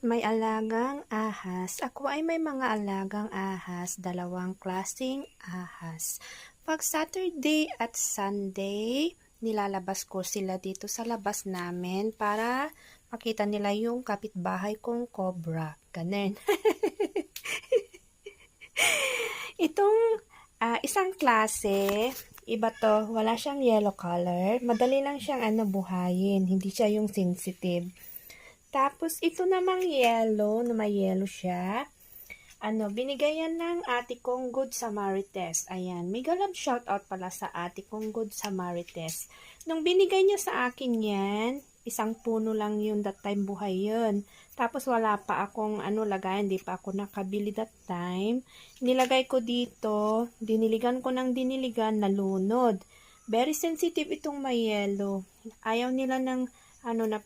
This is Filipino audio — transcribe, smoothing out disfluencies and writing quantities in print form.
Bakit may alagang ahas? Ako ay may mga alagang ahas, dalawang klaseng ahas. Pag Saturday at Sunday, nilalabas ko sila dito sa labas namin para makita nila yung kapitbahay kong cobra. Ganun. Itong isang klase, iba to, wala siyang yellow color. Madali lang siyang buhayin, hindi siya yung sensitive. Tapos, ito namang yellow, na may yellow siya. Binigay yan ng ate kong Good Samarites. Ayan, mega love shoutout pala sa ate kong Good Samarites. Nung binigay niya sa akin yan, isang puno lang yun that time buhay yun. Tapos wala pa akong lagayan, hindi pa ako nakabili that time. Nilagay ko dito, diniligan ko ng diniligan, nalunod. Very sensitive itong may yellow. Ayaw nila ng na